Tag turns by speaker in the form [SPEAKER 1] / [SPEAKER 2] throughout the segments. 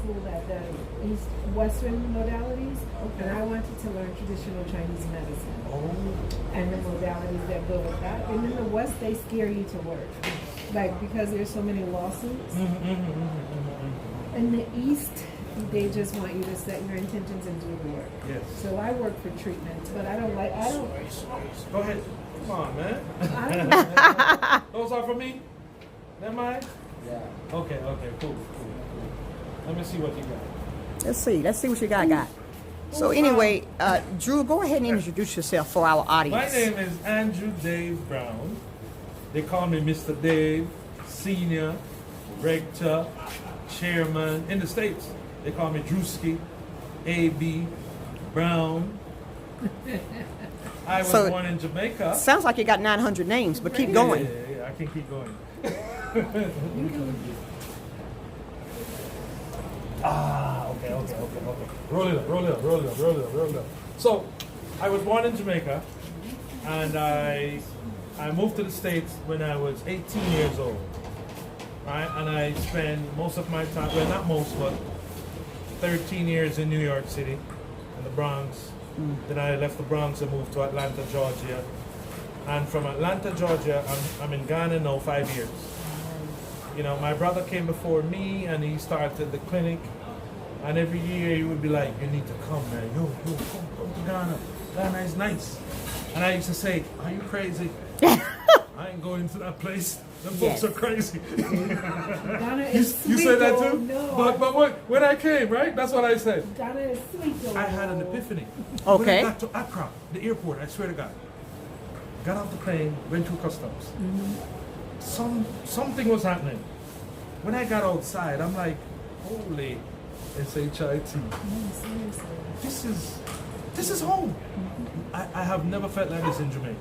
[SPEAKER 1] school that does Western modalities, and I wanted to learn traditional Chinese medicine. And the modalities that go with that. And in the West, they scare you to work, like because there's so many lawsuits. In the East, they just want you to set your intentions and do the work.
[SPEAKER 2] Yes.
[SPEAKER 1] So I work for treatments, but I don't.
[SPEAKER 2] Go ahead. Come on, man. Those are for me? Am I? Yeah. Okay, cool. Let me see what you got.
[SPEAKER 3] Let's see what you got. So anyway, Drew, go ahead and introduce yourself for our audience.
[SPEAKER 2] My name is Andrew Dave Brown. They call me Mr. Dave, Senior, Rector, Chairman. In the States, they call me Drewski, A.B. Brown. I was born in Jamaica.
[SPEAKER 3] Sounds like you got 900 names, but keep going.
[SPEAKER 2] Yeah, I can keep going. Okay. Roll it up. So, I was born in Jamaica, and I moved to the States when I was 18 years old. Right? And I spent most of my time, well, not most, but 13 years in New York City, in the Bronx. Then I left the Bronx and moved to Atlanta, Georgia. And from Atlanta, Georgia, I'm in Ghana now 5 years. You know, my brother came before me and he started the clinic. And every year he would be like, you need to come, man. Yo, come to Ghana. Ghana is nice. And I used to say, are you crazy? I ain't going to that place. Them folks are crazy.
[SPEAKER 1] Ghana is sweet.
[SPEAKER 2] You said that too?
[SPEAKER 1] No.
[SPEAKER 2] But when I came, right? That's what I said.
[SPEAKER 1] Ghana is sweet though.
[SPEAKER 2] I had an epiphany.
[SPEAKER 3] Okay.
[SPEAKER 2] When I got to Accra, the airport, I swear to God. Got off the plane, went through customs. Something was happening. When I got outside, I'm like, holy SHIT. This is home. I have never felt like this in Jamaica.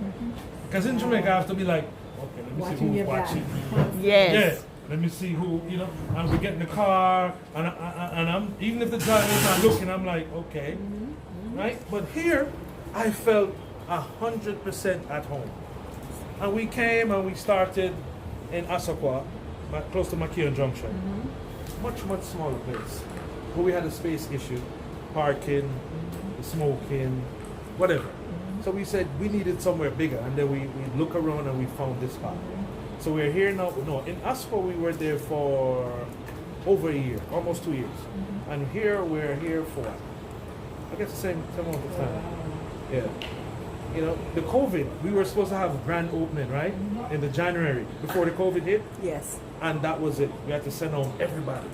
[SPEAKER 2] Because in Jamaica, I have to be like, okay, let me see who's watching.
[SPEAKER 3] Yes.
[SPEAKER 2] Yeah. Let me see who, and we get in the car, and I'm, even if the driver's not looking, I'm like, okay, right? But here, I felt 100% at home. And we came and we started in Asokwa, close to Makion Junction. Much smaller place. But we had a space issue, parking, smoking, whatever. So we said we needed somewhere bigger, and then we look around and we found this spot. So we're here now. No, in Asokwa we were there for over a year, almost 2 years. And here we're here for, I guess the same amount of time. Yeah. You know, the COVID, we were supposed to have a grand opening, right? In the January, before the COVID hit.
[SPEAKER 3] Yes.
[SPEAKER 2] And that was it. We had to send home everybody.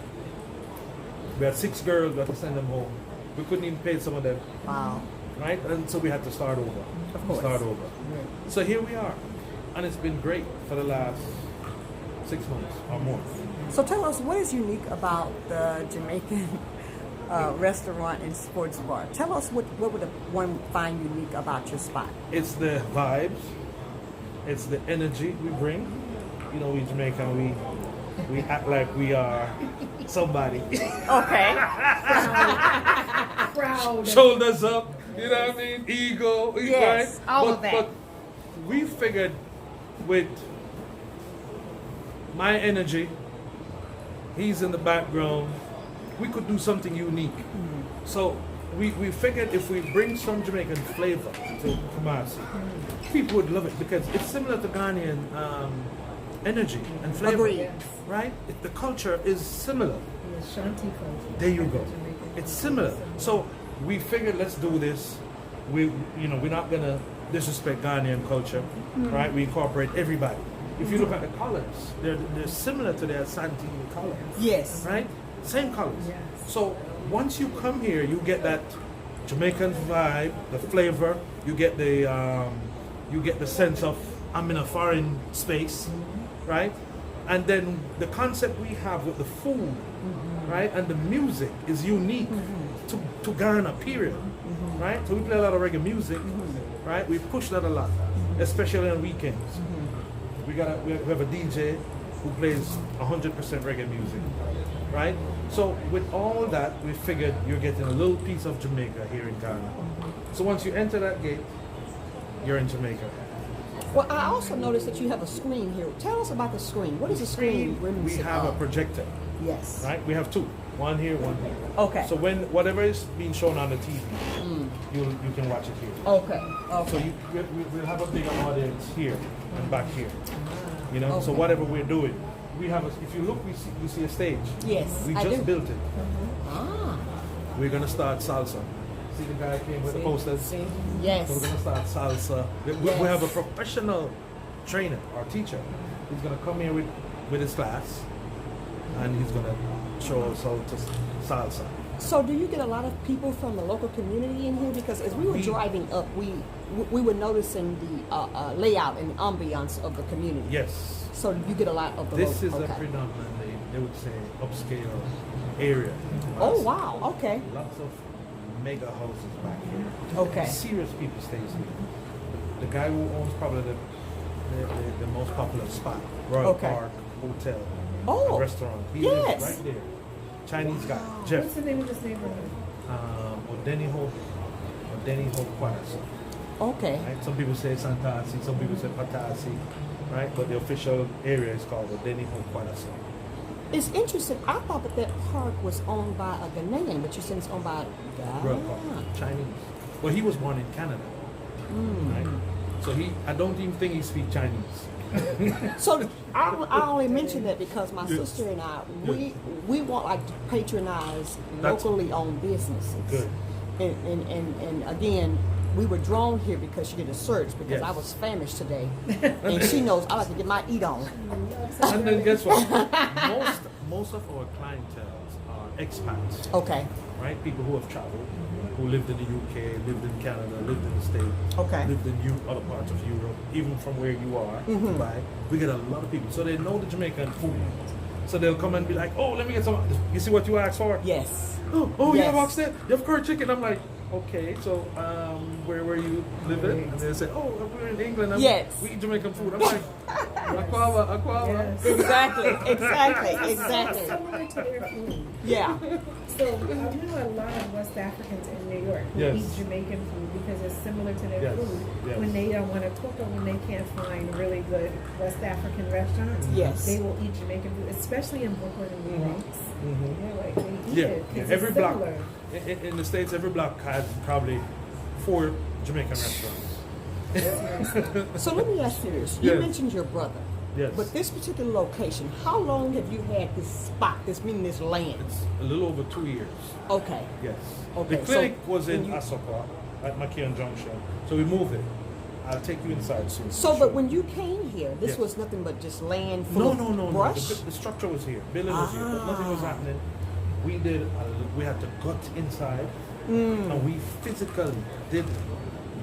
[SPEAKER 2] We had 6 girls, we had to send them home. We couldn't even pay some of them.
[SPEAKER 3] Wow.
[SPEAKER 2] Right? And so we had to start over.
[SPEAKER 3] Of course.
[SPEAKER 2] So here we are. And it's been great for the last 6 months or more.
[SPEAKER 3] So tell us, what is unique about the Jamaican restaurant and sports bar? Tell us what would one find unique about your spot?
[SPEAKER 2] It's the vibes. It's the energy we bring. You know, we Jamaican, we act like we are somebody.
[SPEAKER 3] Okay.
[SPEAKER 1] Proud.
[SPEAKER 2] Shoulders up, you know what I mean? Ego,
[SPEAKER 3] yes,
[SPEAKER 2] right?
[SPEAKER 3] all of that.
[SPEAKER 2] But we figured with my energy, he's in the background, we could do something unique. So we figured if we bring some Jamaican flavor to Kumasi, people would love it because it's similar to Ghanaian energy and flavor.
[SPEAKER 3] Agreed.
[SPEAKER 2] Right? The culture is similar.
[SPEAKER 1] The Shanti culture.
[SPEAKER 2] There you go. It's similar. So we figured let's do this. We're not gonna disrespect Ghanaian culture, right? We incorporate everybody. If you look at the colors, they're similar to their Asante colors.
[SPEAKER 3] Yes.
[SPEAKER 2] Right? Same colors.
[SPEAKER 1] Yes.
[SPEAKER 2] So once you come here, you get that Jamaican vibe, the flavor. You get the sense of I'm in a foreign space, right? And then the concept we have with the food, right, and the music is unique to Ghana, period, right? So we play a lot of reggae music, right? We push that a lot, especially on weekends. We have a DJ who plays 100% reggae music, right? So with all that, we figured you're getting a little piece of Jamaica here in Ghana. So once you enter that gate, you're in Jamaica.
[SPEAKER 3] Well, I also noticed that you have a screen here. Tell us about the screen. What is a screen?
[SPEAKER 2] We have a projector.
[SPEAKER 3] Yes.
[SPEAKER 2] Right? We have 2. One here, one here.
[SPEAKER 3] Okay.
[SPEAKER 2] So when whatever is being shown on the TV, you can watch it here.
[SPEAKER 3] Okay.
[SPEAKER 2] So
[SPEAKER 3] Okay.
[SPEAKER 2] we'll have a bigger audience here and back here. You know, so
[SPEAKER 3] Okay.
[SPEAKER 2] whatever we're doing, we have. If you look, we see a stage.
[SPEAKER 3] Yes,
[SPEAKER 2] We
[SPEAKER 3] I
[SPEAKER 2] just
[SPEAKER 3] do.
[SPEAKER 2] built it.
[SPEAKER 3] Ah.
[SPEAKER 2] We're gonna start salsa. See the guy came with the posters.
[SPEAKER 3] See?
[SPEAKER 2] So we're
[SPEAKER 3] Yes.
[SPEAKER 2] gonna start salsa. We have a professional trainer or teacher. He's gonna come here with his class, and he's gonna show us how to salsa.
[SPEAKER 3] So do you get a lot of people from the local community in here? Because as we were driving up, we were noticing the layout and ambiance of the community.
[SPEAKER 2] Yes.
[SPEAKER 3] So you get a lot of the
[SPEAKER 2] This is
[SPEAKER 3] local.
[SPEAKER 2] a predominantly, they would say, upscale area.
[SPEAKER 3] Oh wow. Okay.
[SPEAKER 2] Lots of mega houses back here.
[SPEAKER 3] Okay.
[SPEAKER 2] Serious people stays here. The guy who owns probably the most popular spot, Royal
[SPEAKER 3] Okay.
[SPEAKER 2] Park Hotel,
[SPEAKER 3] Oh,
[SPEAKER 2] a restaurant. He
[SPEAKER 3] yes.
[SPEAKER 2] lives right there. Chinese guy, Jeff.
[SPEAKER 1] What's the name of this neighborhood?
[SPEAKER 2] Odeni Ho Kwaraso.
[SPEAKER 3] Okay.
[SPEAKER 2] Right? Some people say Santasi, some people say Patasi, right? But the official area is called Odeni Ho Kwaraso.
[SPEAKER 3] It's interesting. I thought that park was owned by a Ghanaian, but you said it's owned by
[SPEAKER 2] Royal Park, Chinese. Well, he was born in Canada, right? So I don't even think he speaks Chinese.
[SPEAKER 3] So I only mention that because my
[SPEAKER 2] Yes.
[SPEAKER 3] sister and I,
[SPEAKER 2] Yes.
[SPEAKER 3] we want like to patronize
[SPEAKER 2] That's-
[SPEAKER 3] locally owned businesses.
[SPEAKER 2] Good.
[SPEAKER 3] And again, we were drawn here because she did a search because
[SPEAKER 2] Yes.
[SPEAKER 3] I was famished today, and she knows I like to get my eat on.
[SPEAKER 2] And then guess what? Most of our clientele are expats,
[SPEAKER 3] Okay.
[SPEAKER 2] right? People who have traveled, who lived in the UK, lived in Canada, lived in the States,
[SPEAKER 3] Okay.
[SPEAKER 2] lived in other parts of Europe, even from where you are, Dubai. We get a lot of people, so they know the Jamaican food. So they'll come and be like, "Oh, let me get some. You see what you asked for?
[SPEAKER 3] Yes.
[SPEAKER 2] Oh, you
[SPEAKER 3] Yes.
[SPEAKER 2] have oxtail? You have curry chicken?" I'm like, "Okay, so where you living?" And they say, "Oh, we're in England.
[SPEAKER 3] Yes.
[SPEAKER 2] We eat Jamaican food." I'm like, "Aquava."
[SPEAKER 1] Yes.
[SPEAKER 3] Exactly. Exactly.
[SPEAKER 1] It's
[SPEAKER 3] Exactly.
[SPEAKER 1] similar to their food.
[SPEAKER 3] Yeah.
[SPEAKER 1] So I know a lot of West Africans in New York who
[SPEAKER 2] Yes.
[SPEAKER 1] eat Jamaican food because it's similar to their
[SPEAKER 2] Yes,
[SPEAKER 1] food
[SPEAKER 2] yes.
[SPEAKER 1] when they don't want to cook or when they can't find really good West African restaurants.
[SPEAKER 3] Yes.
[SPEAKER 1] They will eat Jamaican food, especially in Brooklyn and the Bronx. Yeah, like they eat
[SPEAKER 2] Yeah,
[SPEAKER 1] it
[SPEAKER 2] yeah.
[SPEAKER 1] 'cause
[SPEAKER 2] Every
[SPEAKER 1] it's
[SPEAKER 2] block
[SPEAKER 1] similar.
[SPEAKER 2] in the States, every block has probably 4 Jamaican restaurants.
[SPEAKER 3] So let me ask you this. You
[SPEAKER 2] Yes.
[SPEAKER 3] mentioned your brother.
[SPEAKER 2] Yes.
[SPEAKER 3] But this particular location, how long have you had this spot, this land?
[SPEAKER 2] It's a little over 2 years.
[SPEAKER 3] Okay.
[SPEAKER 2] Yes.
[SPEAKER 3] Okay,
[SPEAKER 2] The clinic
[SPEAKER 3] so
[SPEAKER 2] was in
[SPEAKER 3] when you-
[SPEAKER 2] Asokwa at Makian Junction, so we moved it. I'll take you inside soon.
[SPEAKER 3] So, but when you came here, this
[SPEAKER 2] Yes.
[SPEAKER 3] was nothing but just land full
[SPEAKER 2] No.
[SPEAKER 3] of brush?
[SPEAKER 2] The structure was here. Building was here, but nothing was happening. We had to gut inside, and we physically did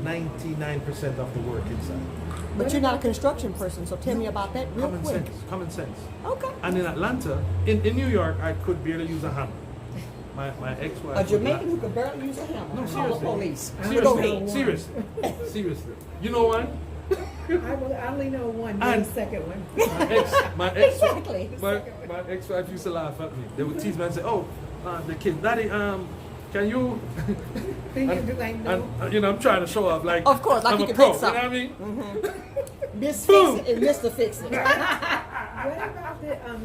[SPEAKER 2] 99% of the work inside.
[SPEAKER 3] But you're not a construction person, so tell me about that real
[SPEAKER 2] Common
[SPEAKER 3] quick.
[SPEAKER 2] sense. Common sense.
[SPEAKER 3] Okay.
[SPEAKER 2] And in Atlanta, in New York, I could barely use a hammer. My ex-wife.
[SPEAKER 3] A
[SPEAKER 2] would
[SPEAKER 3] Jamaican
[SPEAKER 2] laugh.
[SPEAKER 3] who could barely use a hammer.
[SPEAKER 2] No,
[SPEAKER 3] Call the
[SPEAKER 2] seriously.
[SPEAKER 3] police. Go
[SPEAKER 2] Seriously,
[SPEAKER 3] ahead.
[SPEAKER 2] seriously. You know why?
[SPEAKER 1] I only know one,
[SPEAKER 2] And-
[SPEAKER 1] the second one.
[SPEAKER 2] My ex,
[SPEAKER 3] Exactly.
[SPEAKER 2] my ex-wife used to laugh at me. They would tease me and say, "Oh, the kid, Daddy, can you?"
[SPEAKER 1] Then you do like no.
[SPEAKER 2] And you know, I'm trying to show off like
[SPEAKER 3] Of course, like
[SPEAKER 2] I'm
[SPEAKER 3] you
[SPEAKER 2] a
[SPEAKER 3] can
[SPEAKER 2] pro.
[SPEAKER 3] fix
[SPEAKER 2] You know what I
[SPEAKER 3] something.
[SPEAKER 2] mean?
[SPEAKER 3] Miss
[SPEAKER 2] Boom.
[SPEAKER 3] Fix It and Mr. Fix It.
[SPEAKER 1] What about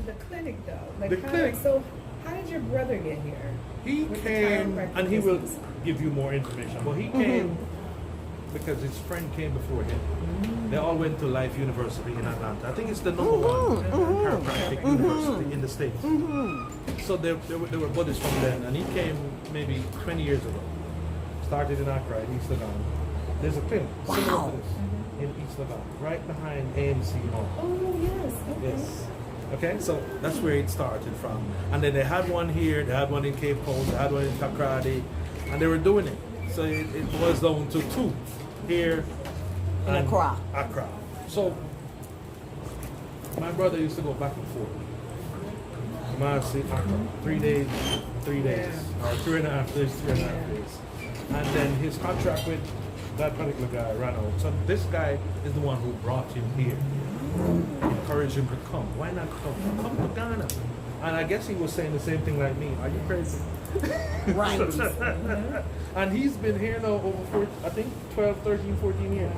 [SPEAKER 1] the clinic though? Like
[SPEAKER 2] The
[SPEAKER 1] how,
[SPEAKER 2] clinic.
[SPEAKER 1] So how did your brother get here?
[SPEAKER 2] He
[SPEAKER 1] With the
[SPEAKER 2] came,
[SPEAKER 1] chiropractic
[SPEAKER 2] and he will
[SPEAKER 1] business.
[SPEAKER 2] give you more information. But he came because his friend came before him. They all went to Life University in Atlanta. I think it's the number one chiropractic university in the States. So they were buddies from then, and he came maybe 20 years ago. Started in Accra, in East Legon. There's a clinic similar
[SPEAKER 3] Wow.
[SPEAKER 2] to this in East Legon, right behind AMC Mall.
[SPEAKER 1] Oh yes. Okay.
[SPEAKER 2] Yes. Okay, so that's where it started from. And then they had one here, they had one in Cape Coast, they had one in Takrady, and they were doing it. So it was down to 2 here
[SPEAKER 3] In
[SPEAKER 2] and
[SPEAKER 3] Accra.
[SPEAKER 2] Accra. So my brother used to go back and forth. Kumasi, Accra, 3 days, 3 days, or 3.5 days, 3.5 days. And then his contract with that particular guy ran out. So this guy is the one who brought him here. Encouraged him to come. Why not come? Come to Ghana. And I guess he was saying the same thing like me. Are you crazy?
[SPEAKER 3] Right.
[SPEAKER 2] And he's been here now over I think 12, 13, 14 years.